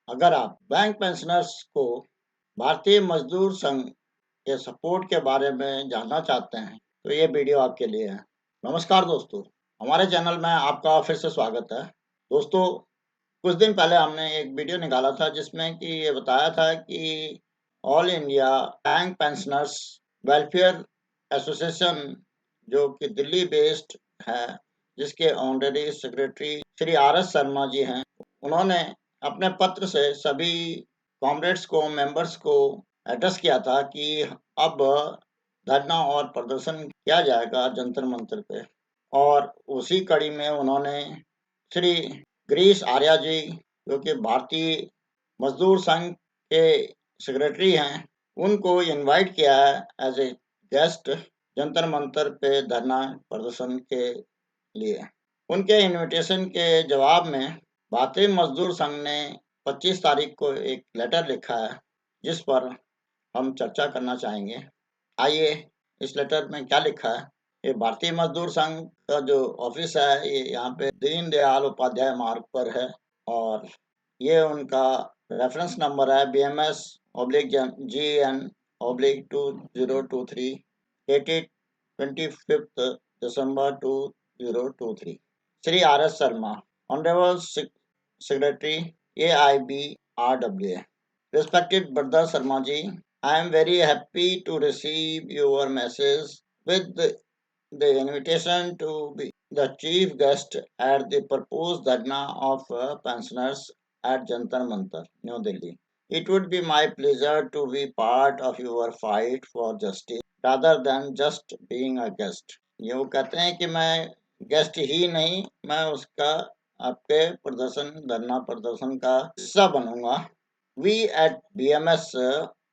अगर आप bank pensioners को भारतीय मजदूर संघ के सपोर्ट के बारे में जानना चाहते हैं, तो ये वीडियो आपके लिए है। नमस्कार दोस्तों, हमारे चैनल में आपका फिर से स्वागत है। दोस्तों, कुछ दिन पहले हमने एक वीडियो निकाला था जिसमें कि ये बताया था कि all India bank pensioners welfare association, जो कि दिल्ली बेस्ड है, जिसके honorary secretary Shri RS Sharma ji हैं, उन्होंने अपने पत्र से सभी कॉमरेड्स को, मेंबर्स को एड्रेस किया था कि अब धरना और प्रदर्शन किया जाएगा जंतर मंतर पे। और उसी कड़ी में उन्होंने श्री गिरीश आर्या जी, जो कि भारतीय मजदूर संघ के सेक्रेटरी हैं, उनको इनवाइट किया है as a guest Jantar Mantar पे धरना प्रदर्शन के लिए। उनके इनविटेशन के जवाब में भारतीय मजदूर संघ ने 25 तारीख को एक लेटर लिखा है, जिस पर हम चर्चा करना चाहेंगे। आइए, इस लेटर में क्या लिखा है। ये भारतीय मजदूर संघ का जो ऑफिस है, ये यहाँ पे दीनदयाल उपाध्याय मार्ग पर है, और ये उनका रेफरेंस नंबर है BMS/GN/2023 dated 25th December 2023। Shri RS Sharma, honourable secretary AIBRWA। Respected Brother Sharma ji, I am very happy to receive your message with the invitation to be the chief guest at the proposed dharna of pensioners at Jantar Mantar, New Delhi. It would be my pleasure to be part of your fight for justice rather than just being a guest. ये वो कहते हैं कि मैं guest ही नहीं, मैं उसका आपके धरना प्रदर्शन का हिस्सा बनूंगा। We at BMS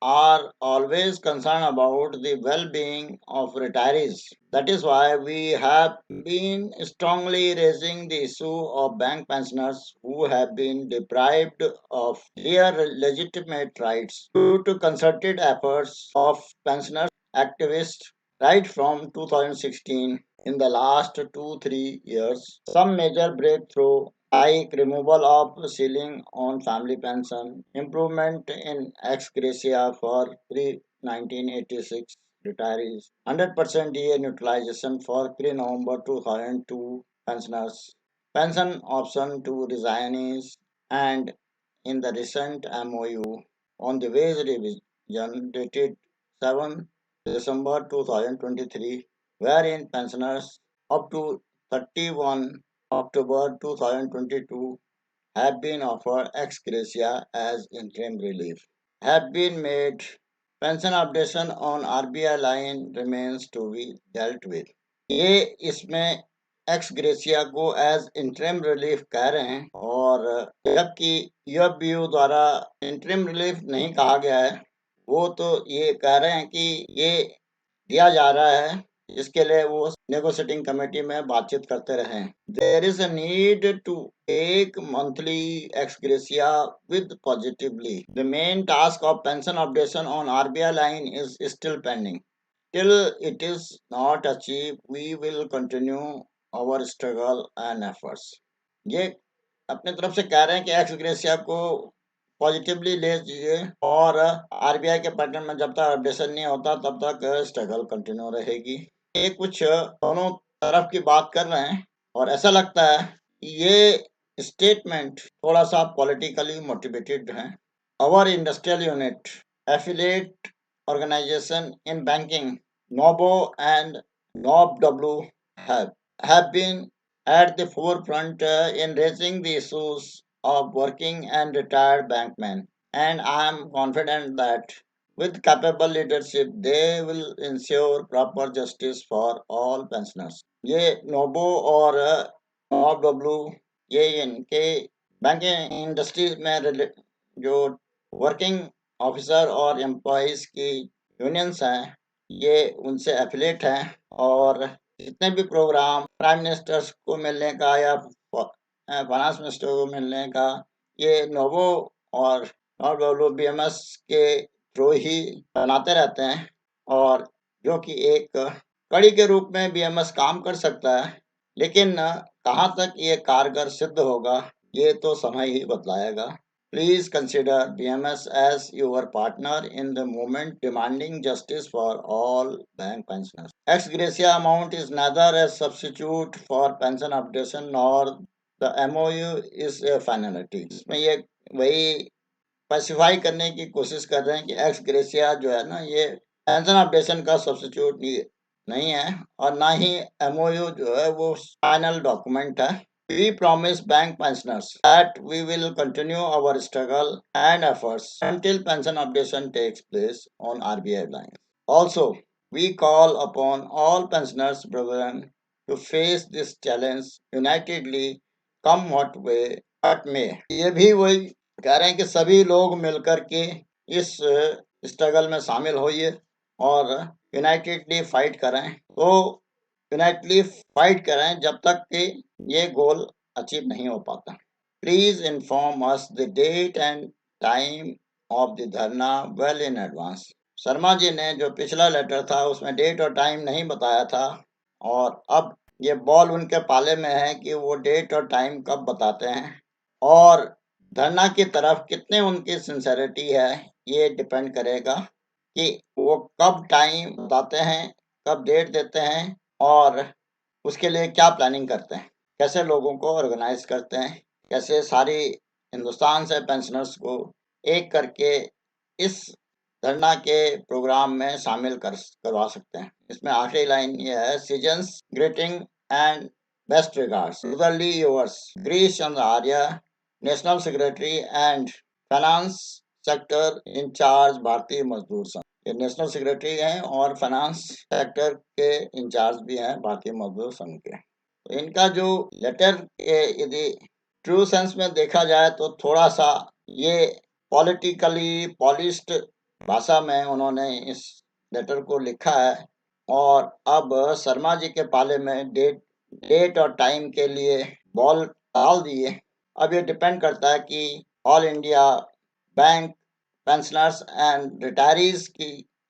are always concerned about the well-being of retirees. That is why we have been strongly raising the issue of bank pensioners who have been deprived of their legitimate rights due to concerted efforts of pensioners activists right from 2016. In the last 2-3 years, some major breakthrough like removal of ceiling on family pension, improvement in ex gratia for pre-1986 retirees, 100% DA neutralization for pre-November 2002 pensioners, pension option to resignees, and in the recent MOU on the wage revision dated 7 December 2023, wherein pensioners up to 31 October 2022 have been offered ex gratia as interim relief, have been made. Pension updation on RBI line remains to be dealt with. ये इसमें x gratia को as interim relief कह रहे हैं, और जबकि UFBU द्वारा interim relief नहीं कहा गया है, वो तो ये कह रहे हैं कि ये दिया जा रहा है, इसके लिए वो नेगोशिएटिंग कमेटी में बातचीत करते रहे। There is a need to take monthly ex gratia with positively. The main task of pension updation on RBI line is still pending. Till it is not achieved, we will continue our struggle and efforts. ये अपने तरफ से कह रहे हैं कि x gratia को positively ले लीजिए, और RBI के पैटर्न में जब तक अपडेशन नहीं होता तब तक स्ट्रगल कंटिन्यू रहेगी। ये कुछ दोनों तरफ की बात कर रहे हैं, और ऐसा लगता है कि ये स्टेटमेंट थोड़ा सा पॉलिटिकली मोटिवेटेड है। Our industrial unit, affiliate organization in banking, NOBO and NOBW have been at the forefront in raising the issues of working and retired bankmen, and I am confident that with capable leadership they will ensure proper justice for all pensioners. ये NOBO और NOBW, ये इनके banking industry में जो working officer और employees की unions हैं, ये उनसे एफिलेट हैं, और जितने भी प्रोग्राम प्राइम मिनिस्टर्स को मिलने का या फाइनेंस मिनिस्टर को मिलने का, ये नोबो और BMS के थ्रू ही बनाते रहते हैं, और जो कि एक कड़ी के रूप में BMS काम कर सकता है, लेकिन कहाँ तक ये कारगर सिद्ध होगा, ये तो समय ही बतलाएगा। Please consider BMS as your partner in the movement demanding justice for all bank pensioners. Ex gratia amount is neither a substitute for pension updation nor the MOU is a finality. इसमें ये वही specify करने की कोशिश कर रहे हैं कि एक्स ग्रेसिया जो है ना, ये पेंशन अपडेशन का सब्स्टिट्यूट नहीं है और ना ही एमओयू जो है वो फाइनल डॉक्यूमेंट है. We promise bank pensioners that we will continue our struggle and efforts until pension updation takes place on RBI lines. Also, we call upon all pensioners brethren to face this challenge unitedly, come what may. ये भी वही कह रहे हैं कि सभी लोग मिलकर के इस स्ट्रगल में शामिल होइए और यूनाइटेडली फाइट करें. तो यूनाइटली फाइट करें जब तक कि ये गोल अचीव नहीं हो पाता. Please inform us the date and time of the dharna well in advance. Sharma ji ने जो पिछला लेटर था उसमें डेट और टाइम नहीं बताया था और अब ये बॉल उनके पाले में है कि वो डेट और टाइम कब बताते हैं और धरना की तरफ कितने उनकी सिंसेरिटी है. ये डिपेंड करेगा कि वो कब टाइम बताते हैं, कब डेट देते हैं और उसके लिए क्या प्लानिंग करते हैं, कैसे लोगों को ऑर्गेनाइज करते हैं, कैसे सारी हिंदुस्तान से पेंशनर्स को एक करके इस धरना के प्रोग्राम में शामिल करवा सकते हैं. इसमें आखिरी लाइन ये है, seasons greeting and best regards, brotherly yours Girish Chandra Arya, national secretary and finance sector in charge भारतीय मजदूर संघ. ये नेशनल सेक्रेटरी हैं और फाइनेंस सेक्टर के इंचार्ज भी हैं भारतीय मजदूर संघ के. तो इनका जो लेटर यदि ट्रू सेंस में देखा जाए तो थोड़ा सा ये पॉलिटिकली पॉलिश्ड भाषा में उन्होंने इस लेटर को लिखा है और अब शर्मा जी के पाले में डेट और टाइम के लिए बॉल डाल दिए. अब ये डिपेंड करता है कि all India bank pensioners and retirees की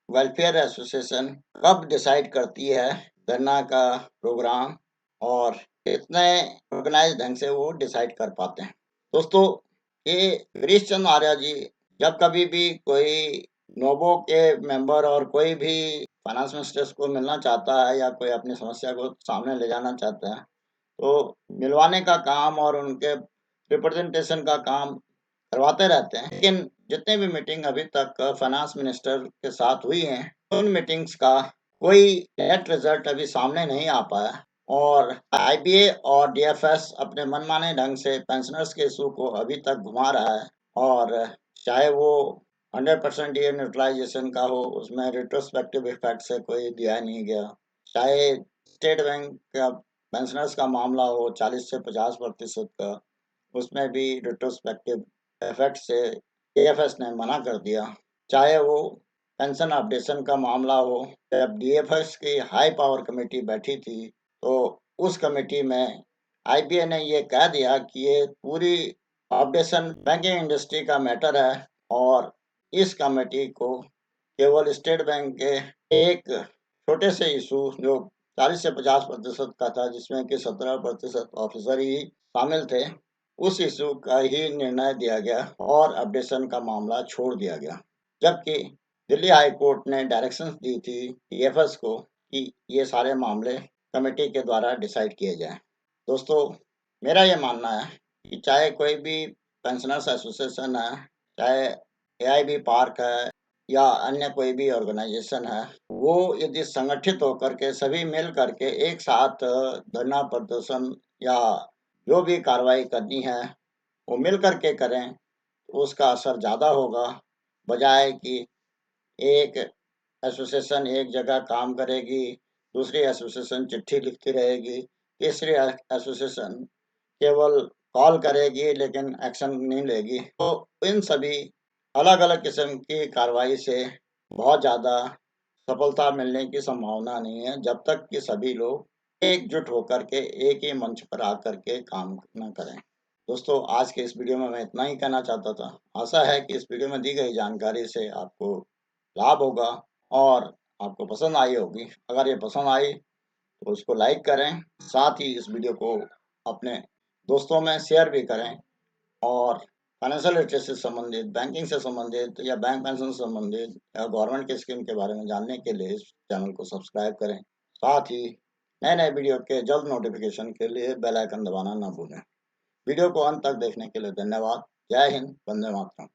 वेलफेयर एसोसिएशन कब डिसाइड करती है धरना का प्रोग्राम और कितने ऑर्गेनाइज ढंग से वो डिसाइड कर पाते हैं. दोस्तों, ये गिरीश चंद्र आर्य जी जब कभी भी कोई नोबो के मेंबर और कोई भी फाइनेंस मिनिस्टर्स को मिलना चाहता है या कोई अपनी समस्या को सामने ले जाना चाहता है तो मिलवाने का काम और उनके रिप्रेजेंटेशन का काम करवाते रहते हैं. लेकिन जितने भी मीटिंग अभी तक फाइनेंस मिनिस्टर के साथ हुई हैं उन मीटिंग्स का कोई नेट रिजल्ट अभी सामने नहीं आ पाया और आईबीए और डीएफएस अपने मनमाने ढंग से पेंशनर्स के इशू को अभी तक घुमा रहा है और चाहे वो 100% ईयर न्यूट्रलाइजेशन का हो, उसमें रिट्रोस्पेक्टिव इफेक्ट से कोई दिया नहीं गया, चाहे स्टेट बैंक का पेंशनर्स का मामला हो 40 से 50% का, उसमें भी रिट्रोस्पेक्टिव इफेक्ट से डीएफएस ने मना कर दिया, चाहे वो पेंशन अपडेशन का मामला हो. जब डीएफएस की हाई पावर कमेटी बैठी थी तो उस कमेटी में आईबीए ने ये कह दिया कि ये पूरी अपडेशन बैंकिंग इंडस्ट्री का मैटर है और इस कमेटी को केवल स्टेट बैंक के एक छोटे से इशू जो 40 से 50% का था जिसमें कि 17% ऑफिसर ही शामिल थे, उस इशू का ही निर्णय दिया गया और अपडेशन का मामला छोड़ दिया गया. जबकि दिल्ली हाई कोर्ट ने डायरेक्शंस दी थी टीएफएस को कि ये सारे मामले कमेटी के द्वारा डिसाइड किए जाएं. दोस्तों, मेरा ये मानना है कि चाहे कोई भी पेंशनर्स एसोसिएशन है, चाहे एआईबी पार्क है या अन्य कोई भी ऑर्गेनाइजेशन है, वो यदि संगठित होकर के सभी मिल करके एक साथ धरना प्रदर्शन या जो भी कार्रवाई करनी है वो मिल करके करें तो उसका असर ज़्यादा होगा, बजाय कि एक एसोसिएशन एक जगह काम करेगी, दूसरी एसोसिएशन चिट्ठी लिखती रहेगी, तीसरी एसोसिएशन केवल कॉल करेगी लेकिन एक्शन नहीं लेगी. तो इन सभी अलग-अलग किस्म की कार्रवाई से बहुत ज़्यादा सफलता मिलने की संभावना नहीं है जब तक कि सभी लोग एकजुट होकर के एक ही मंच पर आकर के काम न करें. दोस्तों, आज के इस वीडियो में मैं इतना ही कहना चाहता था. आशा है कि इस वीडियो में दी गई जानकारी से आपको लाभ होगा और आपको पसंद आई होगी. अगर ये पसंद आई तो उसको लाइक करें, साथ ही इस वीडियो को अपने दोस्तों में शेयर भी करें और फाइनेंशियल लिटरेसी से संबंधित, बैंकिंग से संबंधित या बैंक पेंशन से संबंधित या गवर्नमेंट की स्कीम के बारे में जानने के लिए इस चैनल को सब्सक्राइब करें। साथ ही नए-नए वीडियो के जल्द नोटिफिकेशन के लिए बेल आइकन दबाना ना भूलें। वीडियो को अंत तक देखने के लिए धन्यवाद। जय हिंद, वंदे मातरम।